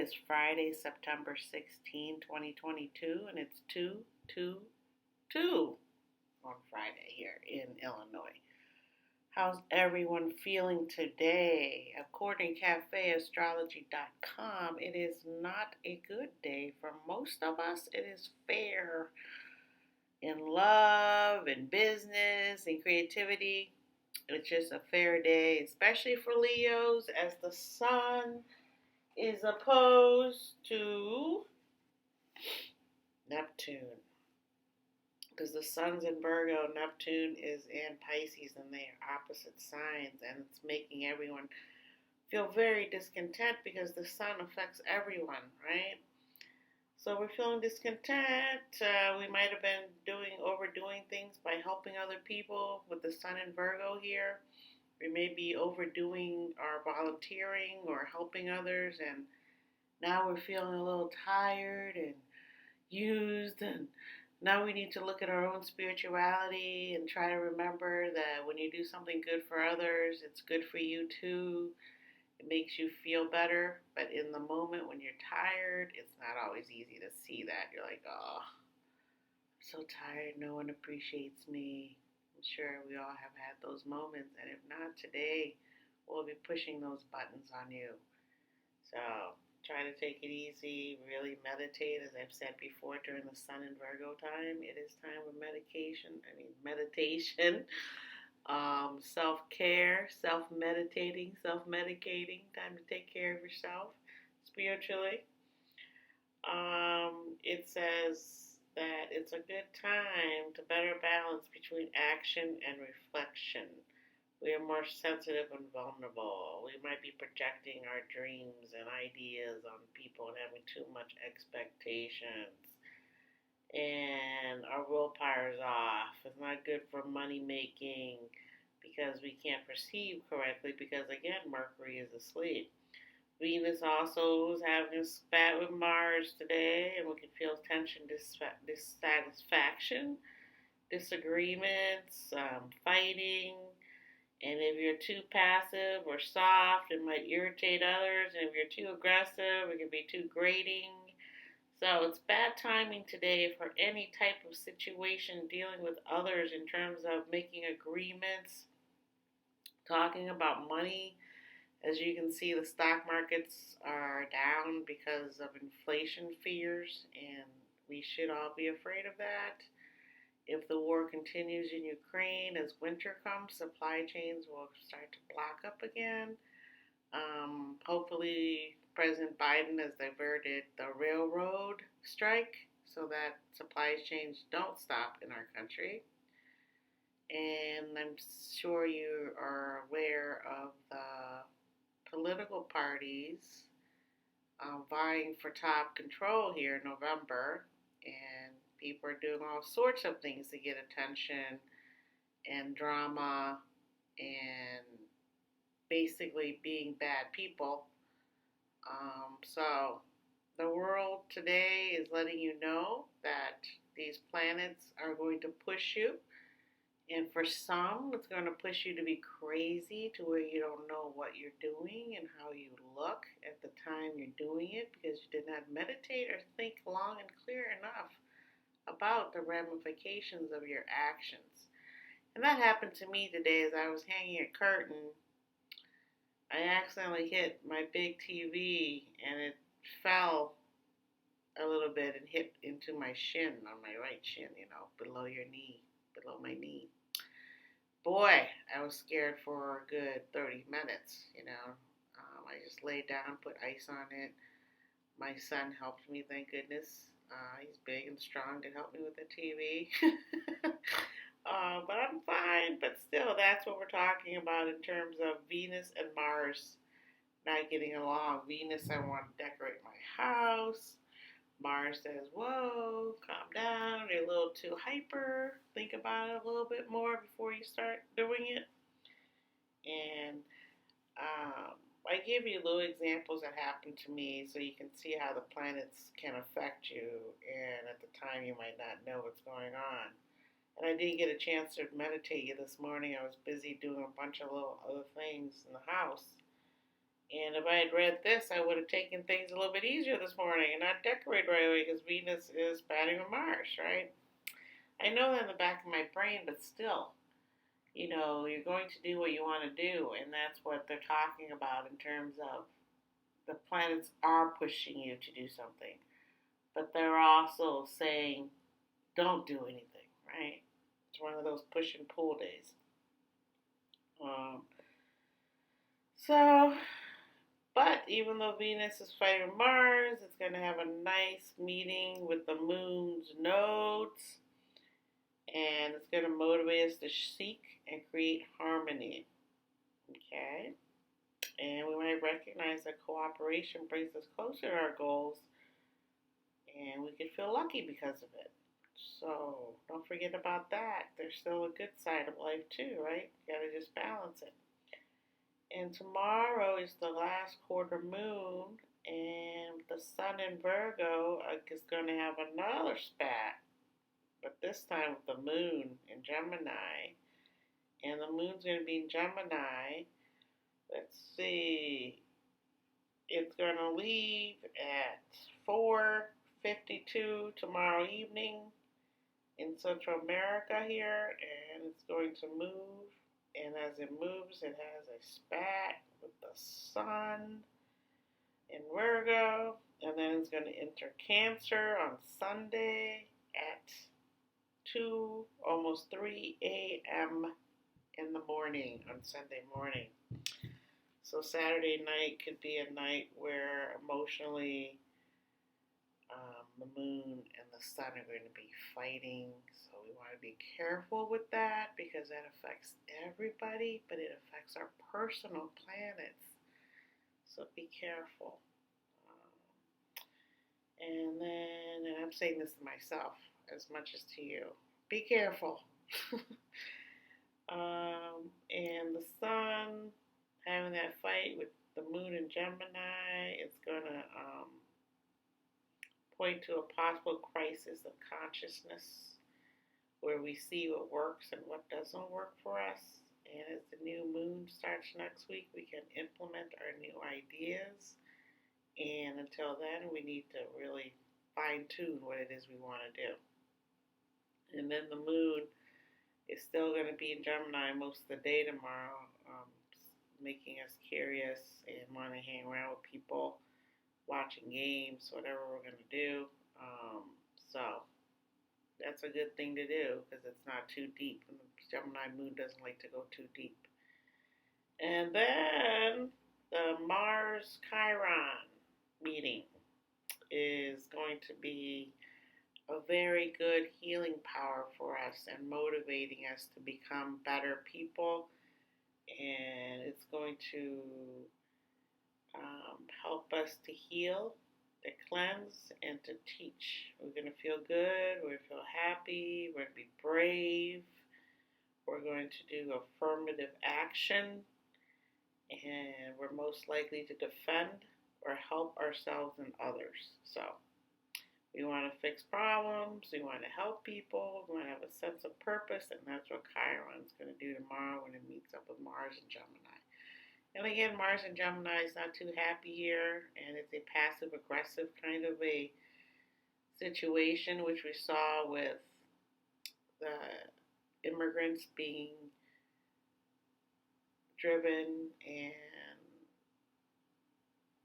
is Friday, September 16, 2022, and it's 2/2/2 on Friday here in Illinois. How's everyone feeling today? According to cafeastrology.com, it is not a good day for most of us. It is fair in love, in business, in creativity. It's just a fair day, especially for Leos, as the sun is opposed to Neptune. Because the sun's in Virgo, Neptune is in Pisces, and they are opposite signs, and it's making everyone feel very discontent because the sun affects everyone, right? So we're feeling discontent. We might have been overdoing things by helping other people with the sun in Virgo here. We may be overdoing our volunteering or helping others, and now we're feeling a little tired and used, and now we need to look at our own spirituality and try to remember that when you do something good for others, it's good for you too. It makes you feel better, but in the moment when you're tired, it's not always easy to see that. You're like, oh, I'm so tired, no one appreciates me. I'm sure we all have had those moments, and if not today, we'll be pushing those buttons on you. So try to take it easy, really meditate. As I've said before, during the Sun and Virgo time, it is time for meditation, self-care, self-meditating, self-medicating, time to take care of yourself spiritually. It says that it's a good time to better balance between action and reflection. We are more sensitive and vulnerable. We might be projecting our dreams and ideas on people and having too much expectations. And our willpower is off. It's not good for money making because we can't perceive correctly because, again, Mercury is asleep. Venus also is having a spat with Mars today, and we can feel tension, dissatisfaction, disagreements, fighting. And if you're too passive or soft, it might irritate others. And if you're too aggressive, it can be too grating. So it's bad timing today for any type of situation dealing with others in terms of making agreements, talking about money. As you can see, the stock markets are down because of inflation fears, and we should all be afraid of that. If the war continues in Ukraine, as winter comes, supply chains will start to block up again. Hopefully, President Biden has diverted the railroad strike so that supply chains don't stop in our country. And I'm sure you are aware of the political parties vying for top control here in November, and people are doing all sorts of things to get attention and drama and basically being bad people. So the world today is letting you know that these planets are going to push you. And for some, it's going to push you to be crazy to where you don't know what you're doing and how you look at the time you're doing it because you did not meditate or think long and clear enough about the ramifications of your actions. And that happened to me today as I was hanging a curtain. I accidentally hit my big TV and it fell a little bit and hit into my shin, on my right shin, below your knee, below my knee. Boy, I was scared for a good 30 minutes, I just laid down, put ice on it. My son helped me, thank goodness. He's big and strong to help me with the TV. But I'm fine. But still, that's what we're talking about in terms of Venus and Mars not getting along. Venus, I want to decorate my house. Mars says, whoa, calm down. You're a little too hyper. Think about it a little bit more before you start doing it. And I give you little examples that happened to me so you can see how the planets can affect you. And at the time, you might not know what's going on. And I didn't get a chance to meditate this morning. I was busy doing a bunch of little other things in the house. And if I had read this, I would have taken things a little bit easier this morning and not decorate right away because Venus is spatting with Mars, right? I know that in the back of my brain, but still, you're going to do what you want to do, and that's what they're talking about in terms of the planets are pushing you to do something, but they're also saying, don't do anything, right? It's one of those push and pull days. Um, so, but even though Venus is fighting Mars, it's going to have a nice meeting with the moon's nodes, and it's going to motivate us to seek and create harmony. Okay? And we might recognize that cooperation brings us closer to our goals, and we could feel lucky because of it. So don't forget about that. There's still a good side of life too, right? You gotta just balance it. And tomorrow is the last quarter moon, and the sun in Virgo is going to have another spat, but this time with the moon in Gemini. And the moon's going to be in Gemini. Let's see. It's going to leave at 4:52 tomorrow evening in Central America here, and it's going to move. And as it moves, it has a spat with the sun in Virgo, and then it's going to enter Cancer on Sunday at 2, almost 3 a.m. in the morning on Sunday morning. So Saturday night could be a night where emotionally the moon and the sun are going to be fighting. So we want to be careful with that because that affects everybody, but it affects our personal planets. So be careful. And I'm saying this to myself as much as to you. Be careful. And the sun having that fight with the moon in Gemini, it's going to point to a possible crisis of consciousness where we see what works and what doesn't work for us. And as the new moon starts next week, we can implement our new ideas. And until then, we need to really fine-tune what it is we want to do. And then the moon is still going to be in Gemini most of the day tomorrow, making us curious and want to hang around with people, watching games, whatever we're going to do. So that's a good thing to do because it's not too deep. And the Gemini moon doesn't like to go too deep. And then the Mars Chiron meeting is going to be a very good healing power for us and motivating us to become better people. And it's going to help us to heal, to cleanse, and to teach. We're going to feel good. We're going to feel happy. We're going to be brave. We're going to do affirmative action. And we're most likely to defend or help ourselves and others. So we want to fix problems. We want to help people. We want to have a sense of purpose. And that's what Chiron's going to do tomorrow when it meets up with Mars and Gemini. And again, Mars and Gemini is not too happy here. And it's a passive-aggressive kind of a situation, which we saw with the immigrants being driven and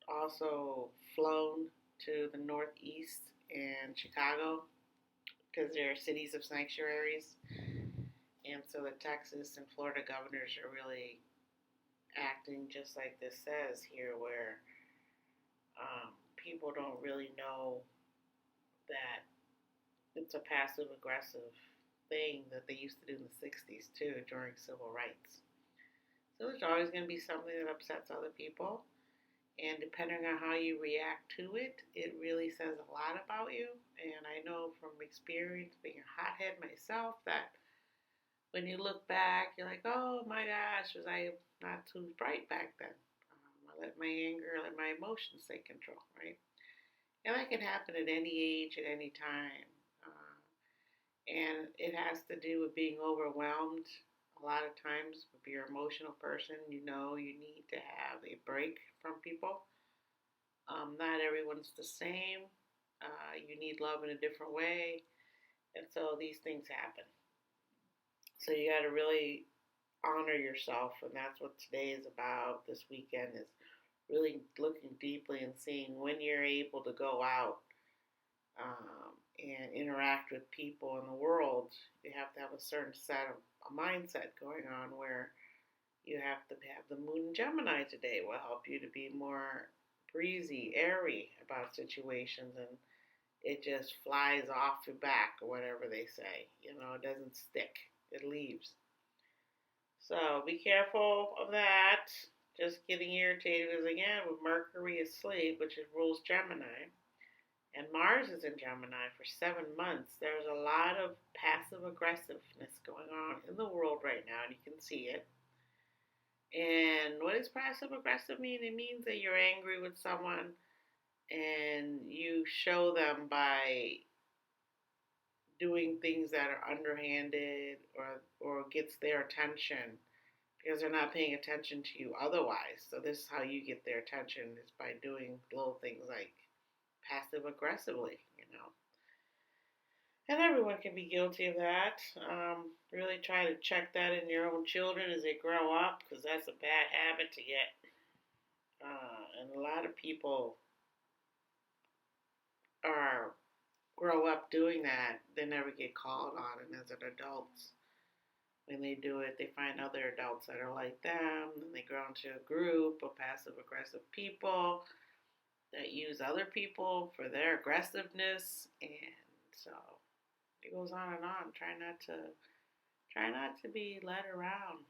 also flown to the Northeast and Chicago because they're cities of sanctuaries. And so the Texas and Florida governors are really acting just like this says here, where people don't really know that it's a passive-aggressive thing that they used to do in the 60s too during civil rights. So there's always going to be something that upsets other people. And depending on how you react to it, it really says a lot about you. And I know from experience, being a hothead myself, that when you look back, you're like, oh my gosh, was I not too bright back then? I let my anger, let my emotions take control, right? And that can happen at any age, at any time. And it has to do with being overwhelmed A lot of times, if you're an emotional person, you know you need to have a break from people. Not everyone's the same. You need love in a different way. And so these things happen. So you got to really honor yourself. And that's what today is about. This weekend is really looking deeply and seeing when you're able to go out and interact with people in the world. You have to have a certain set of a mindset going on where you have to have the moon in Gemini today will help you to be more breezy, airy about situations, and it just flies off your back or whatever they say. It doesn't stick. It leaves. So be careful of that. Just getting irritated is again with Mercury asleep, which rules Gemini. And Mars is in Gemini for 7 months. There's a lot of passive aggressiveness going on in the world right now, and you can see it. And what does passive aggressive mean? It means that you're angry with someone and you show them by doing things that are underhanded or gets their attention because they're not paying attention to you otherwise. So this is how you get their attention, is by doing little things like passive aggressively. And everyone can be guilty of that. Really try to check that in your own children as they grow up, because that's a bad habit to get. And a lot of people grow up doing that. They never get called on it as an adults. When they do it, they find other adults that are like them, and they grow into a group of passive aggressive people that use other people for their aggressiveness, and so it goes on and on. Try not to be led around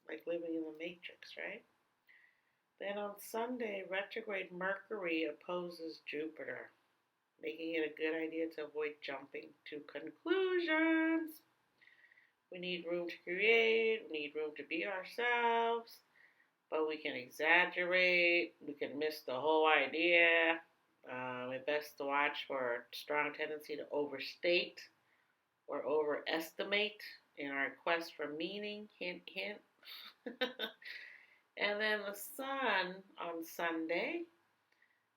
like living in the Matrix, right? Then on Sunday, retrograde Mercury opposes Jupiter, making it a good idea to avoid jumping to conclusions. We need room to create, we need room to be ourselves, but we can exaggerate, we can miss the whole idea. It's best to watch for a strong tendency to overstate or overestimate in our quest for meaning. Hint, hint. And then the Sun on Sunday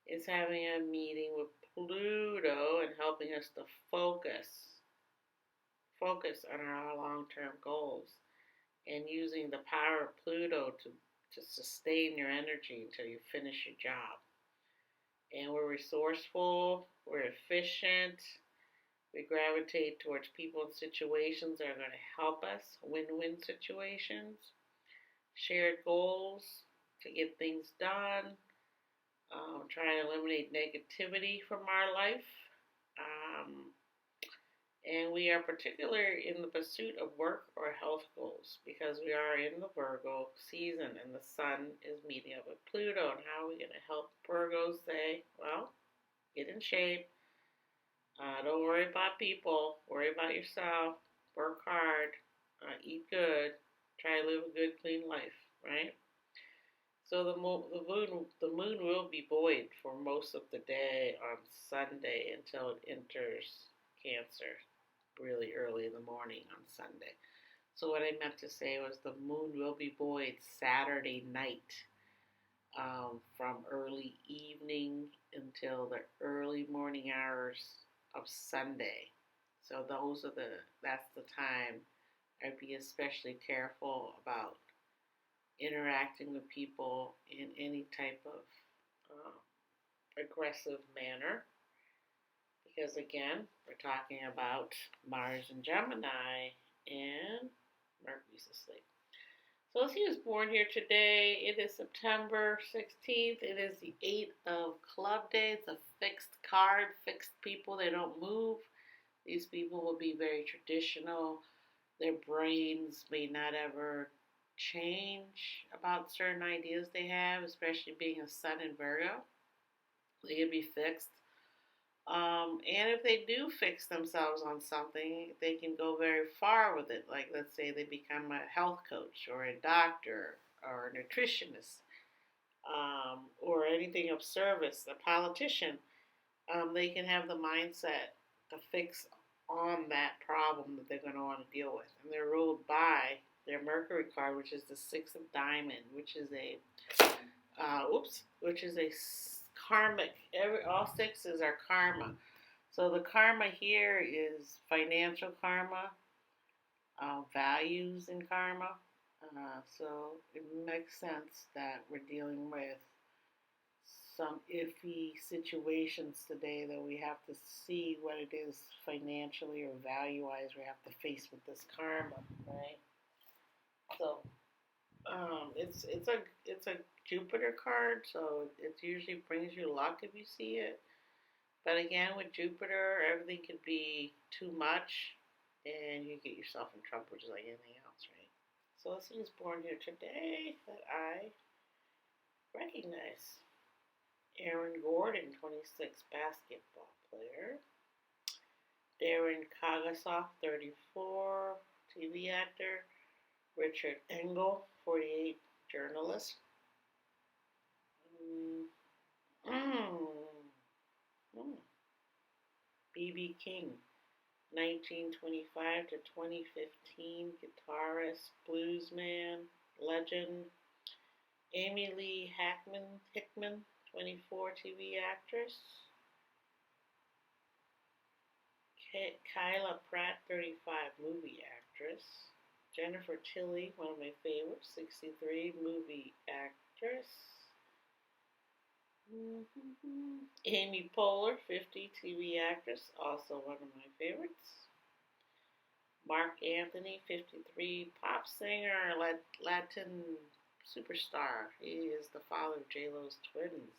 is having a meeting with Pluto and helping us to focus on our long-term goals, and using the power of Pluto to sustain your energy until you finish your job. And we're resourceful, we're efficient, we gravitate towards people and situations that are going to help us, win-win situations, shared goals to get things done, try to eliminate negativity from our life. And we are particular in the pursuit of work or health goals because we are in the Virgo season and the Sun is meeting up with Pluto. And how are we going to help Virgos say, well, get in shape. Don't worry about people. Worry about yourself. Work hard. Eat good. Try to live a good, clean life, right? So the moon will be buoyed for most of the day on Sunday until it enters Cancer really early in the morning on Sunday. So what I meant to say was the moon will be buoyed Saturday night, from early evening until the early morning hours of Sunday. So that's the time I'd be especially careful about interacting with people in any type of aggressive manner. Because again, we're talking about Mars and Gemini, and Mercury's asleep. So he was born here today. It is September 16th. It is the 8 of Club Day. It's a fixed card, fixed people. They don't move. These people will be very traditional. Their brains may not ever change about certain ideas they have, especially being a Sun in Virgo. They can be fixed. And if they do fix themselves on something, they can go very far with it. Like, let's say they become a health coach or a doctor or a nutritionist, or anything of service, a politician. They can have the mindset to fix on that problem that they're going to want to deal with. And they're ruled by their Mercury card, which is the Six of Diamond, which is a karmic. All sixes are karma. So the karma here is financial karma, values in karma. So it makes sense that we're dealing with some iffy situations today that we have to see what it is financially or value-wise we have to face with this karma, right? So it's a Jupiter card, so it usually brings you luck if you see it. But again, with Jupiter, everything could be too much, and you get yourself in trouble, just like anything else, right? So let's see who's born here today that I recognize. Aaron Gordon, 26, basketball player. Darren Kagasoff, 34, TV actor. Richard Engel, 48, journalist. B.B. King, 1925 to 2015, guitarist, bluesman, legend. Amy Lee Hickman, 24, TV actress. Kyla Pratt, 35, movie actress. Jennifer Tilly, one of my favorites, 63, movie actress. Amy Poehler, 50, TV actress, also one of my favorites. Mark Anthony, 53, pop singer, Latin superstar. He is the father of J-Lo's twins.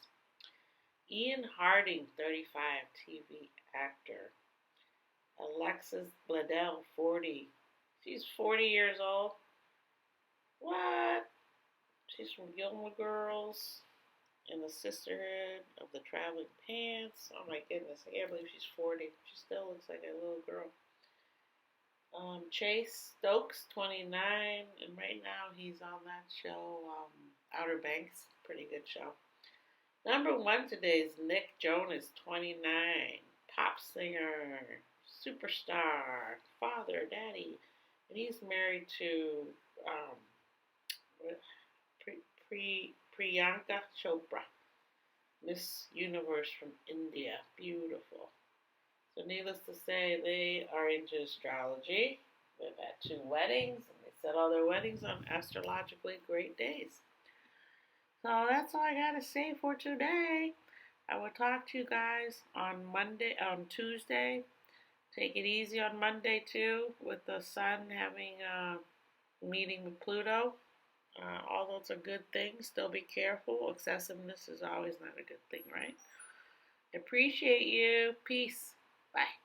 Ian Harding, 35, TV actor. Alexis Bledel, 40. She's 40 years old. What? She's from Gilmore Girls and the Sisterhood of the Traveling Pants. Oh my goodness, I can't believe she's 40. She still looks like a little girl. Chase Stokes, 29, and right now he's on that show, Outer Banks. Pretty good show. Number one today is Nick Jonas, 29, pop singer, superstar, father, daddy, and he's married to Priyanka Chopra, Miss Universe from India. Beautiful. So needless to say, they are into astrology. They've had 2 weddings, and they set all their weddings on astrologically great days. So that's all I got to say for today. I will talk to you guys on Tuesday. Take it easy on Monday too, with the sun having a meeting with Pluto. All those are good things. Still be careful. Excessiveness is always not a good thing, right? Appreciate you. Peace. Bye.